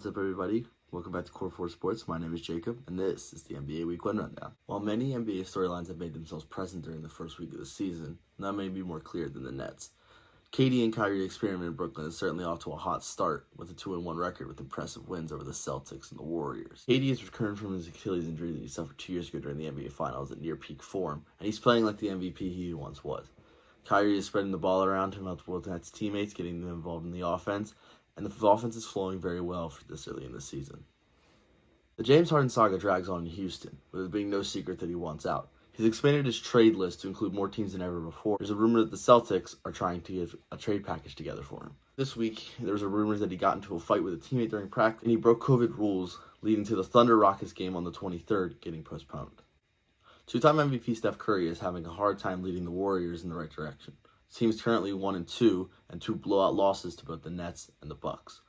What's up, everybody? Welcome back to Core 4 Sports. My name is Jacob, and this is the NBA Week 1 Rundown. While many NBA storylines have made themselves present during the first week of the season, none may be more clear than the Nets. KD and Kyrie experiment in Brooklyn is certainly off to a hot start with a 2-1 record with impressive wins over the Celtics and the Warriors. KD has returned from his Achilles injury that he suffered 2 years ago during the NBA Finals at near peak form, and he's playing like the MVP he once was. Kyrie is spreading the ball around to multiple Nets teammates, getting them involved in the offense, and the offense is flowing very well for this early in the season. The James Harden saga drags on in Houston, with it being no secret that he wants out. He's expanded his trade list to include more teams than ever before. There's a rumor that the Celtics are trying to get a trade package together for him. This week, there was a rumor that he got into a fight with a teammate during practice, and he broke COVID rules, leading to the Thunder Rockets game on the 23rd getting postponed. Two-time MVP Steph Curry is having a hard time leading the Warriors in the right direction. The team is currently 1-2, and 2 blowout losses to both the Nets and the Bucks.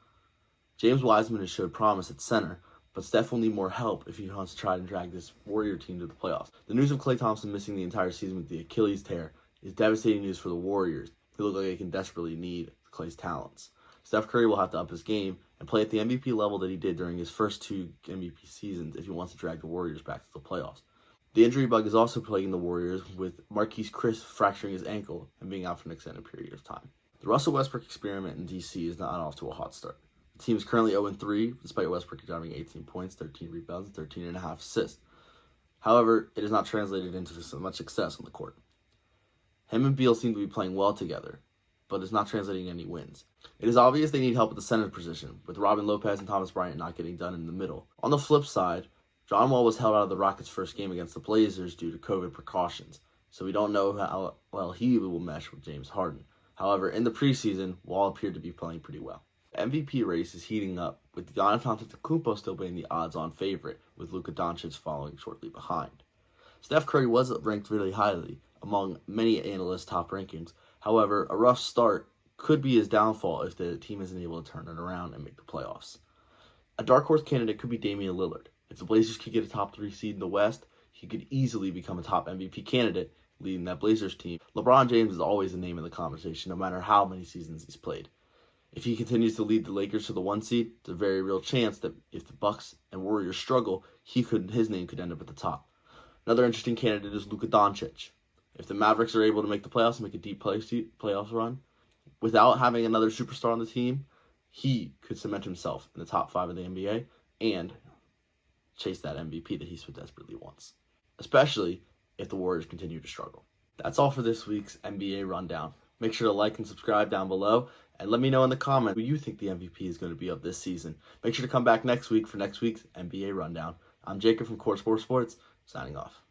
James Wiseman has showed promise at center, but Steph will need more help if he wants to try to drag this Warrior team to the playoffs. The news of Klay Thompson missing the entire season with the Achilles tear is devastating news for the Warriors, who look like they can desperately need Klay's talents. Steph Curry will have to up his game and play at the MVP level that he did during his first 2 MVP seasons if he wants to drag the Warriors back to the playoffs. The injury bug is also plaguing the Warriors, with Marquise Chris fracturing his ankle and being out for an extended period of time. The Russell Westbrook experiment in DC is not off to a hot start. The team is currently 0-3, despite Westbrook driving 18 points, 13 rebounds, and 13.5 assists. However, it has not translated into so much success on the court. Him and Beal seem to be playing well together, but it's not translating any wins. It is obvious they need help at the center position, with Robin Lopez and Thomas Bryant not getting done in the middle. On the flip side, John Wall was held out of the Rockets' first game against the Blazers due to COVID precautions, so we don't know how well he will mesh with James Harden. However, in the preseason, Wall appeared to be playing pretty well. The MVP race is heating up, with Giannis Antetokounmpo still being the odds-on favorite, with Luka Doncic following shortly behind. Steph Curry was ranked really highly among many analysts' top rankings. However, a rough start could be his downfall if the team isn't able to turn it around and make the playoffs. A dark horse candidate could be Damian Lillard. If the Blazers could get a top 3 seed in the West, he could easily become a top MVP candidate leading that Blazers team. LeBron James is always the name of the conversation, no matter how many seasons he's played. If he continues to lead the Lakers to the 1 seed, there's a very real chance that if the Bucks and Warriors struggle, his name could end up at the top. Another interesting candidate is Luka Doncic. If the Mavericks are able to make the playoffs and make a deep playoffs run, without having another superstar on the team, he could cement himself in the top 5 of the NBA and chase that MVP that he so desperately wants, especially if the Warriors continue to struggle. That's all for this week's NBA Rundown. Make sure to like and subscribe down below, and let me know in the comments who you think the MVP is going to be of this season. Make sure to come back next week for next week's NBA Rundown. I'm Jacob from Core 4 Sports, signing off.